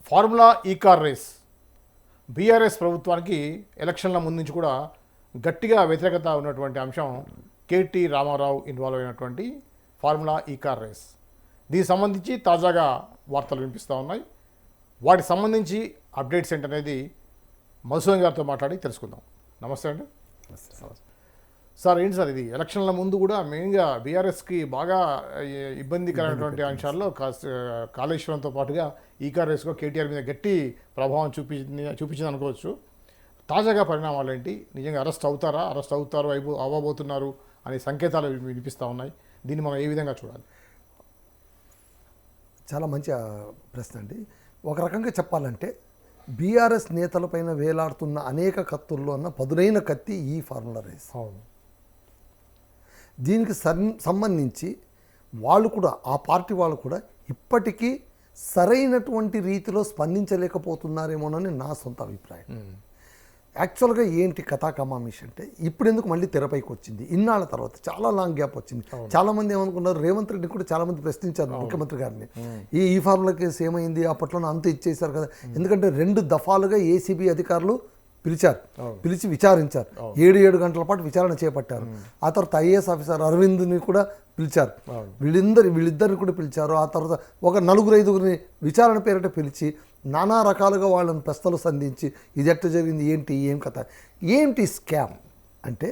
Formula ఈ car race BRS ప్రభుత్వానికి ఎలక్షన్ల ముందు నుంచి కూడా గట్టిగా వ్యతిరేకత ఉన్నటువంటి అంశం కేటీ రామారావు ఇన్వాల్వ్ అయినటువంటి ఫార్ములా ఈ కార్ రేస్. దీనికి సంబంధించి తాజాగా వార్తలు వినిపిస్తూ ఉన్నాయి. వాటికి సంబంధించి అప్డేట్స్ ఏంటనేది మధుసూదన్ గారితో మాట్లాడి తెలుసుకుందాం. నమస్తే అండి. సార్, ఏంటి సార్ ఇది ఎలక్షన్ల ముందు కూడా మెయిన్గా బీఆర్ఎస్కి బాగా ఇబ్బందికరమైనటువంటి అంశాల్లో కాళేశ్వరంతో పాటుగా ఈ కార్ రేస్లో కేటీఆర్ మీద గట్టి ప్రభావం చూపించింది అనుకోవచ్చు. తాజాగా పరిణామాలు ఏంటి? నిజంగా అరెస్ట్ అవుతారు అవ్వబోతున్నారు అనే సంకేతాలు వినిపిస్తూ ఉన్నాయి. దీన్ని మనం ఏ విధంగా చూడాలి? చాలా మంచి ప్రశ్న అండి. ఒక రకంగా చెప్పాలంటే బీఆర్ఎస్ నేతలపైన వేలాడుతున్న అనేక కత్తుల్లో ఉన్న పదునైన కత్తి ఈ ఫార్ములా రేస్. దీనికి సంబంధించి వాళ్ళు కూడా, ఆ పార్టీ వాళ్ళు కూడా ఇప్పటికీ సరైనటువంటి రీతిలో స్పందించలేకపోతున్నారేమోనని నా సొంత అభిప్రాయం. యాక్చువల్గా ఏంటి కథాకమామిష్ అంటే, ఇప్పుడు ఎందుకు మళ్ళీ తెరపైకి వచ్చింది? ఇన్నాళ్ళ తర్వాత చాలా లాంగ్ గ్యాప్ వచ్చింది. చాలామంది ఏమనుకున్నారు, రేవంత్ రెడ్డి కూడా చాలామంది ప్రశ్నించారు ముఖ్యమంత్రి గారిని, ఈ ఫార్ములా కేసు ఏమైంది, అప్పట్లో అంత ఇచ్చేశారు కదా. ఎందుకంటే 2 దఫాలుగా ఏసీబీ అధికారులు పిలిచి విచారించారు. 7 గంటల పాటు విచారణ చేపట్టారు. ఆ తర్వాత ఐఏఎస్ ఆఫీసర్ అరవింద్ని కూడా పిలిచారు. వీళ్ళిద్దరిని కూడా పిలిచారు. ఆ తర్వాత ఒక 4-5 విచారణ పేరిట పిలిచి నానా రకాలుగా వాళ్ళని ప్రశ్నలు సంధించి ఇది ఎట్లా జరిగింది, ఏం కథ, ఏంటి స్కామ్ అంటే,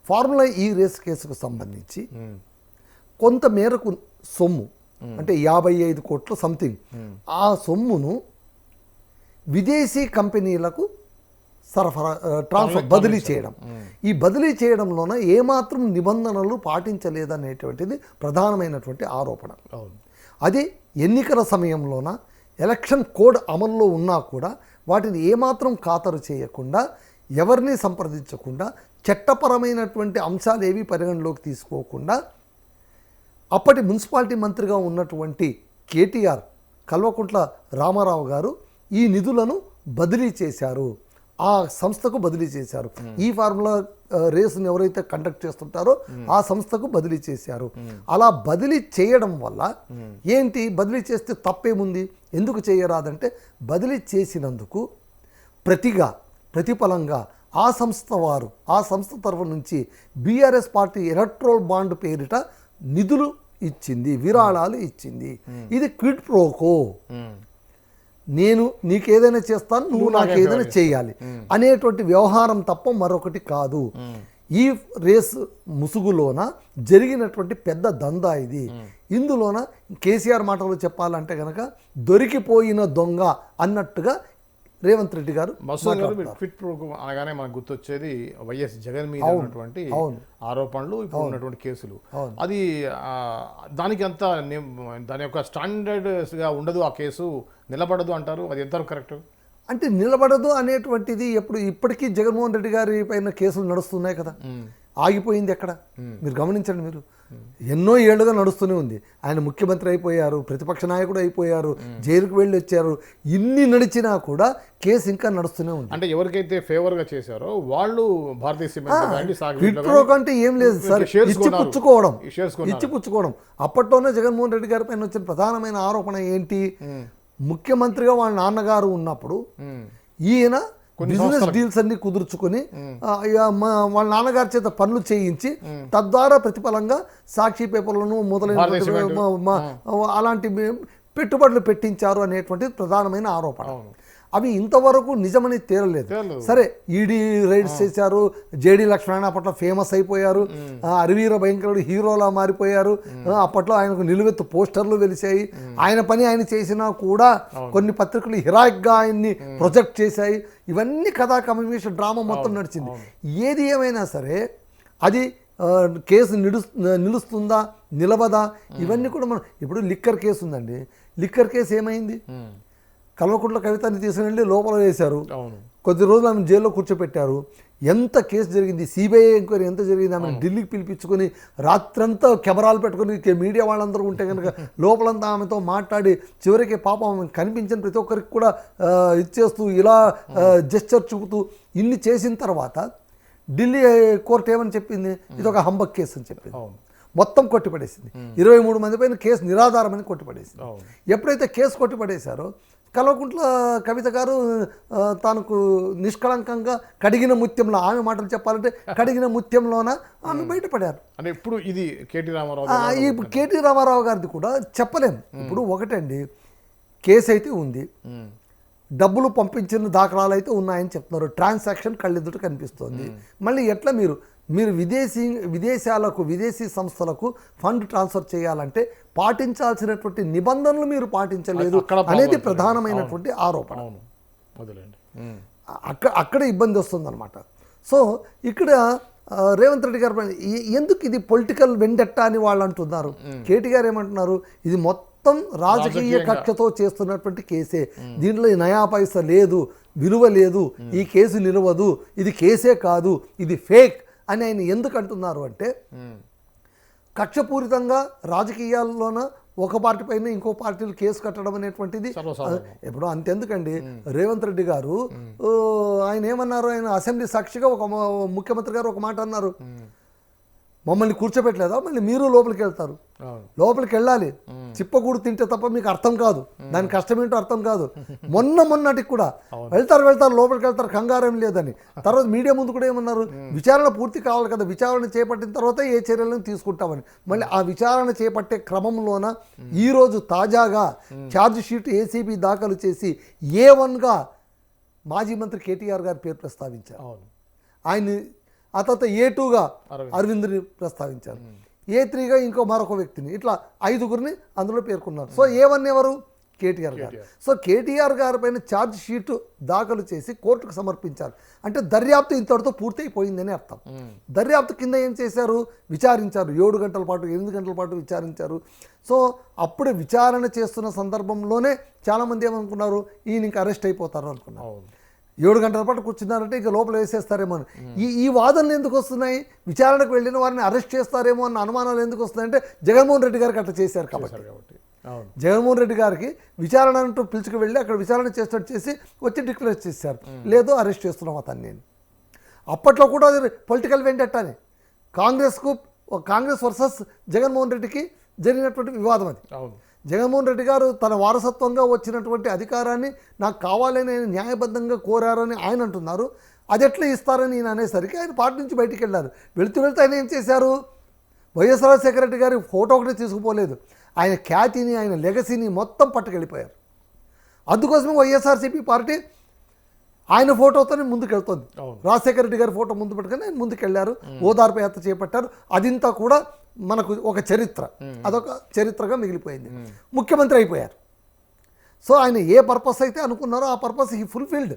ఫార్ములా ఈ రేస్ కేసుకు సంబంధించి కొంత మేరకు సొమ్ము అంటే 55 కోట్ల సంథింగ్, ఆ సొమ్మును విదేశీ కంపెనీలకు బదిలీ చేయడం. ఈ బదిలీ చేయడంలోన ఏమాత్రం నిబంధనలు పాటించలేదనేటువంటిది ప్రధానమైనటువంటి ఆరోపణ. అది ఎన్నికల సమయంలోన ఎలక్షన్ కోడ్ అమల్లో ఉన్నా కూడా వాటిని ఏమాత్రం ఖాతరు చేయకుండా, ఎవరిని సంప్రదించకుండా, చట్టపరమైనటువంటి అంశాలు ఏవి పరిగణలోకి తీసుకోకుండా అప్పటి మున్సిపాలిటీ మంత్రిగా ఉన్నటువంటి కేటీఆర్ కల్వకుంట్ల రామారావు గారు ఈ నిధులను బదిలీ చేశారు, ఆ సంస్థకు బదిలీ చేశారు. ఈ ఫార్ములా రేసును ఎవరైతే కండక్ట్ చేస్తుంటారో ఆ సంస్థకు బదిలీ చేశారు. అలా బదిలీ చేయడం వల్ల ఏంటి, బదిలీ చేస్తే తప్పేముంది, ఎందుకు చేయరాదంటే, బదిలీ చేసినందుకు ప్రతిఫలంగా ఆ సంస్థ తరఫు నుంచి బీఆర్ఎస్ పార్టీ ఎలక్ట్రల్ బాండ్ పేరిట నిధులు ఇచ్చింది, విరాళాలు ఇచ్చింది. ఇది క్విడ్ ప్రోకో, నేను నీకేదైనా చేస్తాను, నువ్వు నాకు ఏదైనా చేయాలి అనేటువంటి వ్యవహారం తప్ప మరొకటి కాదు. ఈ రేసు ముసుగులోన జరిగినటువంటి పెద్ద దందా ఇది. ఇందులోన కేసీఆర్ మాటలు చెప్పాలంటే కనుక దొరికిపోయిన దొంగ అన్నట్టుగా రేవంత్ రెడ్డి గారు క్విట్ ప్రో అనగానే మనకు గుర్తొచ్చేది వైఎస్ జగన్ మీద ఉన్నటువంటి ఆరోపణలు, ఇప్పుడు ఉన్నటువంటి కేసులు. అది దానికి అంతా దాని యొక్క స్టాండర్డ్గా ఉండదు, ఆ కేసు నిలబడదు అంటారు. అది ఎంతవరకు కరెక్ట్? అంటే నిలబడదు అనేటువంటిది ఇప్పటికీ జగన్మోహన్ రెడ్డి గారి పైన కేసులు నడుస్తున్నాయి కదా. ఆగిపోయింది ఎక్కడ? మీరు గమనించండి. మీరు ఎన్నో ఏళ్లుగా నడుస్తూనే ఉంది. ఆయన ముఖ్యమంత్రి అయిపోయారు, ప్రతిపక్ష నాయకుడు అయిపోయారు, జైలుకు వెళ్ళి వచ్చారు. ఇన్ని నడిచినా కూడా కేసు ఇంకా నడుస్తూనే ఉంది. అంటే ఎవరికైతే ఫేవర్గా చేశారో వాళ్ళు భారతీయ సిమెంట్ అంటే ఏం లేదు సార్, ఇచ్చిపుచ్చుకోవడం. అప్పట్లోనే జగన్మోహన్ రెడ్డి గారి పైన వచ్చిన ప్రధానమైన ఆరోపణ ఏంటి, ముఖ్యమంత్రిగా వాళ్ళ నాన్నగారు ఉన్నప్పుడు ఈయన బిజినెస్ డీల్స్ అన్ని కుదుర్చుకొని వాళ్ళ నాన్నగారి చేత పనులు చేయించి తద్వారా ప్రతిఫలంగా సాక్షి పేపర్లను మొదలైన అలాంటి పెట్టుబడులు పెట్టించారు అనేటువంటిది ప్రధానమైన ఆరోపణ. అవి ఇంతవరకు నిజమని తేలలేదు. సరే, ఈడీ రైడ్స్ చేశారు, జేడీ లక్ష్మణ అప్పట్లో ఫేమస్ అయిపోయారు, అరివీర భయంకరుడు హీరోలా మారిపోయారు. అప్పట్లో ఆయనకు నిలువెత్తు పోస్టర్లు వెలిసాయి. ఆయన పని ఆయన చేసినా కూడా కొన్ని పత్రికలు హిరాయిక్గా ఆయన్ని ప్రొజెక్ట్ చేశాయి. ఇవన్నీ కథాకమేష డ్రామా మొత్తం నడిచింది. ఏది ఏమైనా సరే అది కేసు నిలుస్తుందా నిలవదా ఇవన్నీ కూడా మనం, ఇప్పుడు లిక్కర్ కేసు ఉందండి. లిక్కర్ కేసు ఏమైంది? కల్వకుంట్ల కవితని తీసుకెళ్ళి లోపల వేశారు. కొద్ది రోజులు ఆమె జైల్లో కూర్చోపెట్టారు. ఎంత కేసు జరిగింది, సిబిఐ ఎంక్వైరీ ఎంత జరిగింది. ఆమె ఢిల్లీకి పిలిపించుకొని రాత్రంతా కెమెరాలు పెట్టుకుని మీడియా వాళ్ళందరూ ఉంటే కనుక లోపలంతా ఆమెతో మాట్లాడి చివరికి పాపం ఆమె కనిపించిన ప్రతి ఒక్కరికి కూడా ఇచ్చేస్తూ ఇలా జెస్చర్ చూపుతూ ఇన్ని చేసిన తర్వాత ఢిల్లీ కోర్టు ఏమని చెప్పింది, ఇది ఒక హంబక్ కేసు అని చెప్పింది. మొత్తం కొట్టిపడేసింది. 23 మంది పైన కేసు నిరాధారమని కొట్టిపడేసింది. ఎప్పుడైతే కేసు కొట్టిపడేశారో కల్వకుంట్ల కవిత గారు తనకు నిష్కళంకంగా కడిగిన ముత్యంలో, ఆమె మాటలు చెప్పాలంటే కడిగిన ముత్యంలోన ఆమె బయటపడారు. అంటే ఇప్పుడు ఇది కేటీ రామారావు ఇప్పుడు కేటీ రామారావు గారిది కూడా చెప్పలేము. ఇప్పుడు ఒకటండి, కేసు అయితే ఉంది, డబ్బులు పంపించిన దాఖలాలు అయితే ఉన్నాయని చెప్తున్నారు, ట్రాన్సాక్షన్ కళ్ళెదుట కనిపిస్తోంది. మళ్ళీ ఎట్లా మీరు విదేశీ సంస్థలకు ఫండ్ ట్రాన్స్ఫర్ చేయాలంటే పాటించాల్సినటువంటి నిబంధనలు మీరు పాటించలేదు అనేది ప్రధానమైనటువంటి ఆరోపణ. అక్కడ ఇబ్బంది వస్తుందన్నమాట. సో ఇక్కడ రేవంత్ రెడ్డి గారు ఎందుకు ఇది పొలిటికల్ వెండెట్టా అని వాళ్ళు అంటున్నారు. కేటీ గారు ఏమంటున్నారు, ఇది మొత్తం రాజకీయ కక్షతో చేస్తున్నటువంటి కేసే, దీంట్లో నయా పైసా లేదు, విలువ లేదు, ఈ కేసు నిలవదు, ఇది కేసే కాదు, ఇది ఫేక్ అని ఆయన ఎందుకు అంటున్నారు అంటే, కక్షపూరితంగా రాజకీయాల్లోన ఒక పార్టీ పైన ఇంకో పార్టీలు కేసు కట్టడం అనేటువంటిది ఎప్పుడు అంతెందుకండి. రేవంత్ రెడ్డి గారు ఆయన ఏమన్నారు, ఆయన అసెంబ్లీ సాక్షిగా ఒక ముఖ్యమంత్రి గారు ఒక మాట అన్నారు, మమ్మల్ని కూర్చోబెట్టలేదా, మళ్ళీ మీరు లోపలికి వెళ్తారు, లోపలికి వెళ్ళాలి, చిప్పకూడు తింటే తప్ప మీకు అర్థం కాదు, దాని కష్టం ఏంటో అర్థం కాదు. మొన్నటికి కూడా వెళ్తారు లోపలికి వెళ్తారు, కంగారేం లేదని. తర్వాత మీడియా ముందు కూడా ఏమన్నారు, విచారణ పూర్తి కావాలి కదా, విచారణ చేపట్టిన తర్వాత ఏ చర్యలను తీసుకుంటామని. మళ్ళీ ఆ విచారణ చేపట్టే క్రమంలోన ఈరోజు తాజాగా ఛార్జ్ షీట్ ఏసీబీ దాఖలు చేసి A1గా మాజీ మంత్రి కేటీఆర్ గారి పేరు ప్రస్తావించారు. ఆయన ఆ తర్వాత A2గా అరవింద్ని ప్రస్తావించారు, A3గా ఇంకో మరొక వ్యక్తిని, ఇట్లా 5గురిని అందులో పేర్కొన్నారు. సో A1 ఎవరు, కేటీఆర్ గారు. సో కేటీఆర్ గారి పైన ఛార్జ్ షీట్ దాఖలు చేసి కోర్టుకు సమర్పించారు. అంటే దర్యాప్తు ఇంతటితో పూర్తయిపోయిందని అర్థం. దర్యాప్తు కింద ఏం చేశారు, విచారించారు, 7 గంటల పాటు 8 గంటల పాటు విచారించారు. సో అప్పుడే విచారణ చేస్తున్న సందర్భంలోనే చాలామంది ఏమనుకున్నారు, ఈయన ఇంకా అరెస్ట్ అయిపోతారు అనుకున్నారు. 7 గంటల పాటు కూర్చున్నారంటే ఇక లోపల వేసేస్తారేమో అని. ఈ వాదనలు ఎందుకు వస్తున్నాయి, విచారణకు వెళ్ళిన వారిని అరెస్ట్ చేస్తారేమో అన్న అనుమానాలు ఎందుకు వస్తున్నాయంటే, జగన్మోహన్ రెడ్డి గారికి అట్లా చేశారు కాబట్టి. జగన్మోహన్ రెడ్డి గారికి విచారణ అంటూ పిలుచుకు వెళ్ళి అక్కడ విచారణ చేసినట్టు చేసి వచ్చి డిక్లేర్ చేశారు, లేదు అరెస్ట్ చేస్తున్నాం అతన్ని. నేను అప్పట్లో కూడా అది పొలిటికల్ వెండెట్టానే, కాంగ్రెస్ వర్సెస్ జగన్మోహన్ రెడ్డికి జరిగినటువంటి వివాదం అది. జగన్మోహన్ రెడ్డి గారు తన వారసత్వంగా వచ్చినటువంటి అధికారాన్ని నాకు కావాలని ఆయన న్యాయబద్ధంగా కోరారని ఆయన అంటున్నారు. అది ఎట్లా ఇస్తారని ఈయన అనేసరికి ఆయన పార్టీ నుంచి బయటికి వెళ్ళారు. వెళుతూ ఆయన ఏం చేశారు, వైఎస్ రాజశేఖర రెడ్డి గారి ఫోటో ఒకటి తీసుకుపోలేదు, ఆయన ఖ్యాతిని ఆయన లెగసీని మొత్తం పట్టుకెళ్ళిపోయారు. అందుకోసమే వైఎస్ఆర్సీపీ పార్టీ ఆయన ఫోటోతోనే ముందుకెళ్తుంది. రాజశేఖర రెడ్డి గారి ఫోటో ముందు పెట్టుకొని ఆయన ముందుకెళ్లారు, ఓదార్పు యాత్ర చేపట్టారు. అదింతా కూడా మనకు ఒక చరిత్ర, అదొక చరిత్రగా మిగిలిపోయింది. ముఖ్యమంత్రి అయిపోయారు. సో ఆయన ఏ పర్పస్ అయితే అనుకున్నారో ఆ పర్పస్ హీ ఫుల్ఫిల్డ్.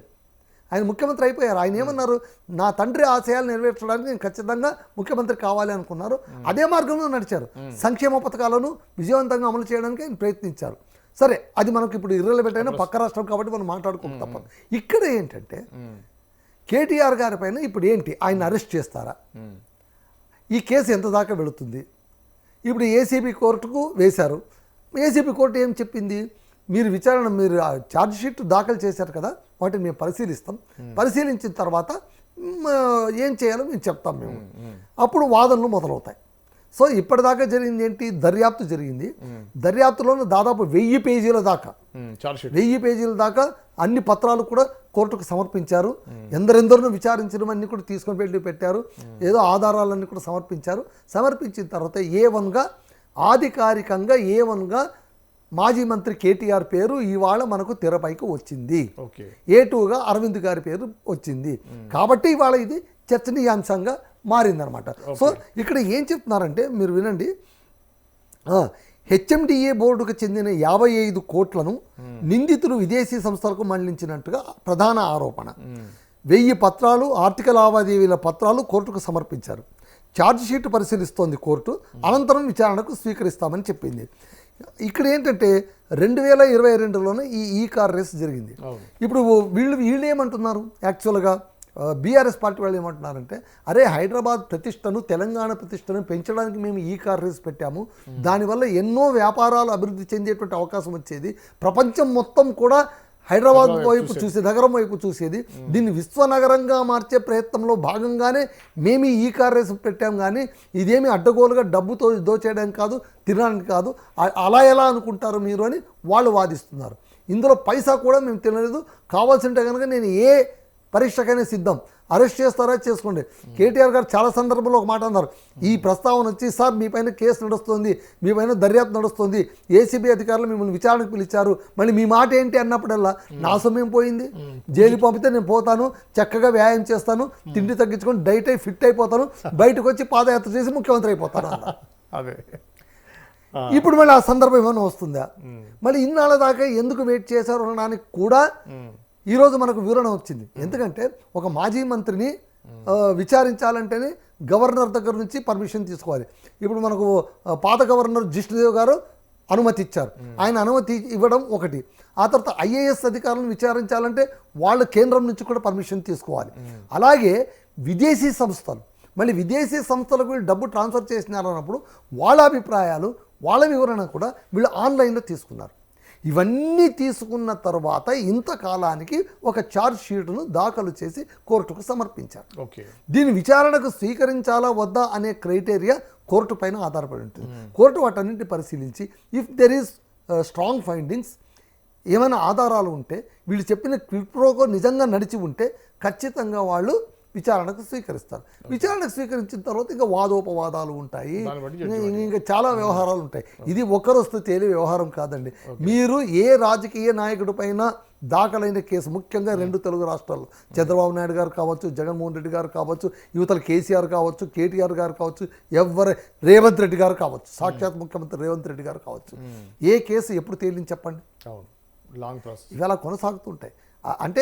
ఆయన ముఖ్యమంత్రి అయిపోయారు. ఆయన ఏమన్నారు, నా తండ్రి ఆశయాలు నెరవేర్చడానికి నేను ఖచ్చితంగా ముఖ్యమంత్రి కావాలి అనుకున్నారు. అదే మార్గంలో నడిచారు. సంక్షేమ పథకాలను విజయవంతంగా అమలు చేయడానికి ఆయన ప్రయత్నించారు. సరే, అది మనకు ఇప్పుడు ఇర్రెలవెంట్ అయినా పక్క రాష్ట్రం కాబట్టి మనం మాట్లాడుకోక తప్పదు. ఇక్కడ ఏంటంటే కేటీఆర్ గారి పైన ఇప్పుడు ఏంటి, ఆయన అరెస్ట్ చేస్తారా, ఈ కేసు ఎంత దాకా వెళుతుంది. ఇప్పుడు ఏసీబీ కోర్టుకు వేశారు. ఏసీబీ కోర్టు ఏం చెప్పింది, మీరు ఛార్జ్ షీట్ దాఖలు చేశారు కదా, వాటిని మేము పరిశీలిస్తాం, పరిశీలించిన తర్వాత ఏం చేయాలో మేము చెప్తాం మేము, అప్పుడు వాదనలు మొదలవుతాయి. సో ఇప్పటిదాకా జరిగింది ఏంటి, దర్యాప్తు జరిగింది. దర్యాప్తులోనే దాదాపు 1000 పేజీల దాకా 1000 పేజీల దాకా అన్ని పత్రాలు కూడా కోర్టుకు సమర్పించారు. ఎందరెందరినో విచారించడమన్నీ కూడా తీసుకొని వెళ్ళి పెట్టారు. ఏదో ఆధారాలన్నీ కూడా సమర్పించారు. సమర్పించిన తర్వాత A1గా అధికారికంగా A1గా మాజీ మంత్రి కేటీఆర్ పేరు ఇవాళ మనకు తెరపైకి వచ్చింది. A2గా అరవింద్ గారి పేరు వచ్చింది. కాబట్టి ఇవాళ ఇది చర్చనీయాంశంగా మారిందనమాట. సో ఇక్కడ ఏం చెప్తున్నారంటే మీరు వినండి, HMDA బోర్డుకు చెందిన 55 కోట్లను నిందితులు విదేశీ సంస్థలకు మళ్లించినట్టుగా ప్రధాన ఆరోపణ. 1000 పత్రాలు, ఆర్థిక లావాదేవీల పత్రాలు కోర్టుకు సమర్పించారు. ఛార్జ్ షీట్ పరిశీలిస్తోంది కోర్టు, అనంతరం విచారణకు స్వీకరిస్తామని చెప్పింది. ఇక్కడ ఏంటంటే 2022లోనే ఈ కార్ రేస్ జరిగింది. ఇప్పుడు వీళ్ళు ఏమంటున్నారు, యాక్చువల్గా బీఆర్ఎస్ పార్టీ వాళ్ళు ఏమంటున్నారంటే, అరే హైదరాబాద్ ప్రతిష్టను, తెలంగాణ ప్రతిష్టను పెంచడానికి మేము ఈ కార్ రేస్ పెట్టాము, దానివల్ల ఎన్నో వ్యాపారాలు అభివృద్ధి చెందేటువంటి అవకాశం వచ్చేది, ప్రపంచం మొత్తం కూడా హైదరాబాద్ వైపు చూసేది, నగరం వైపు చూసేది, దీన్ని విశ్వనగరంగా మార్చే ప్రయత్నంలో భాగంగానే మేము ఈ కార్ రేస్ పెట్టాం, కానీ ఇదేమి అడ్డగోలుగా డబ్బుతో దోచేయడానికి కాదు, తినడానికి కాదు, అలా ఎలా అనుకుంటారు మీరు అని వాళ్ళు వాదిస్తున్నారు. ఇందులో పైసా కూడా మేము తినలేదు, కావాల్సింటే కనుక నేను ఏ పరీక్షకైనా సిద్ధం, అరెస్ట్ చేస్తారా చేసుకోండి. కేటీఆర్ గారు చాలా సందర్భంలో ఒక మాట అన్నారు, ఈ ప్రస్తావన వచ్చి సార్ మీ పైన కేసు నడుస్తుంది, మీ పైన దర్యాప్తు నడుస్తుంది, ఏసీబీ అధికారులు మిమ్మల్ని విచారణకు పిలిచారు, మళ్ళీ మీ మాట ఏంటి అన్నప్పుడల్లా నా సమయం పోయింది, జైలు పంపితే నేను పోతాను, చక్కగా వ్యాయామం చేస్తాను, తిండి తగ్గించుకొని డైట్ అయి ఫిట్ అయిపోతాను, బయటకు వచ్చి పాదయాత్ర చేసి ముఖ్యమంత్రి అయిపోతాను అన్నారు. అదే ఇప్పుడు మళ్ళీ ఆ సందర్భం ఏమైనా వస్తుందా? మళ్ళీ ఇన్నాళ్ళ దాకా ఎందుకు వెయిట్ చేశారు అనడానికి కూడా ఈరోజు మనకు వివరణ వచ్చింది. ఎందుకంటే ఒక మాజీ మంత్రిని విచారించాలంటేనే గవర్నర్ దగ్గర నుంచి పర్మిషన్ తీసుకోవాలి. ఇప్పుడు మనకు పాత గవర్నర్ జిష్ణుదేవ్ గారు అనుమతి ఇచ్చారు, ఆయన అనుమతి ఇవ్వడం ఒకటి. ఆ తర్వాత ఐఏఎస్ అధికారులను విచారించాలంటే వాళ్ళు కేంద్రం నుంచి కూడా పర్మిషన్ తీసుకోవాలి. అలాగే విదేశీ సంస్థలు, మళ్ళీ విదేశీ సంస్థలకు వీళ్ళు డబ్బు ట్రాన్స్ఫర్ చేసినారన్నప్పుడు వాళ్ళ అభిప్రాయాలు, వాళ్ళ వివరణ కూడా వీళ్ళు ఆన్లైన్లో తీసుకున్నారు. ఇవన్నీ తీసుకున్న తర్వాత ఇంతకాలానికి ఒక ఛార్జ్ షీటును దాఖలు చేసి కోర్టుకు సమర్పించారు. ఓకే, దీని విచారణకు స్వీకరించాలా వద్దా అనే క్రైటీరియా కోర్టు పైన ఆధారపడి ఉంటుంది. కోర్టు వాటన్నింటిని పరిశీలించి if there is strong findings, ఏమైనా ఆధారాలు ఉంటే, వీళ్ళు చెప్పిన క్విడ్ ప్రోకో నిజంగా నడిచి ఉంటే ఖచ్చితంగా వాళ్ళు విచారణకు స్వీకరిస్తారు. విచారణకు స్వీకరించిన తర్వాత ఇంకా వాదోపవాదాలు ఉంటాయి, ఇంకా చాలా వ్యవహారాలు ఉంటాయి. ఇది ఒకరోజు తేలే వ్యవహారం కాదండి. మీరు ఏ రాజకీయ నాయకుడి పైన దాఖలైన కేసు, ముఖ్యంగా 2 తెలుగు రాష్ట్రాల్లో చంద్రబాబు నాయుడు గారు కావచ్చు, జగన్మోహన్ రెడ్డి గారు కావచ్చు, యువతల కేసీఆర్ కావచ్చు, కేటీఆర్ గారు కావచ్చు, రేవంత్ రెడ్డి గారు కావచ్చు, సాక్షాత్ ముఖ్యమంత్రి రేవంత్ రెడ్డి గారు కావచ్చు, ఏ కేసు ఎప్పుడు తేలింది చెప్పండి? లాంగ్ ప్రాసెస్ ఇవాళ కొనసాగుతుంటాయి. అంటే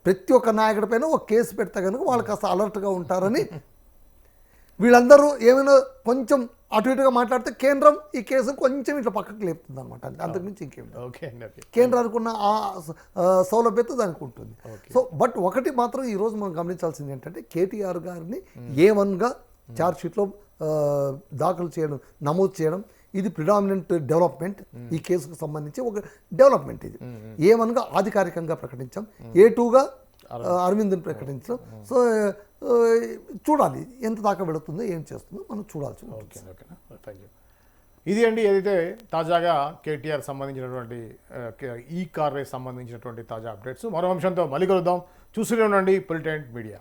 ప్రతి ఒక్క నాయకుడి పైన ఒక కేసు పెడితే కనుక వాళ్ళు కాస్త అలర్ట్గా ఉంటారని వీళ్ళందరూ ఏమైనా కొంచెం అటు ఇటుగా మాట్లాడితే కేంద్రం ఈ కేసు కొంచెం ఇట్లా పక్కకు లేపుతుంది అనమాట. అంతకుమించి ఇంకేం కేంద్రానికి ఉన్న ఆ సౌలభ్యత దానికి ఉంటుంది. సో బట్ ఒకటి మాత్రం ఈరోజు మనం గమనించాల్సింది ఏంటంటే కేటీఆర్ గారిని A1గా ఛార్జ్షీట్లో దాఖలు చేయడం, నమోదు చేయడం, ఇది ప్రిడామినెంట్ డెవలప్మెంట్. ఈ కేసుకు సంబంధించి ఒక డెవలప్మెంట్. ఇది A1గా అధికారికంగా ప్రకటించాం, A2గా అరవింద్ని ప్రకటించాం. సో చూడాలి ఎంత దాకా వెళుతుందో, ఏం చేస్తుందో మనం చూడాల్సి ఉంటుంది. Thank you. ఇది అండి ఏదైతే తాజాగా కేటీఆర్ సంబంధించినటువంటి ఈ కార్ రేస్ సంబంధించినటువంటి తాజా అప్డేట్స్. మరో అంశంతో మళ్ళీ కలుద్దాం. చూస్తూనే ఉండండి పొలిటికల్ మీడియా.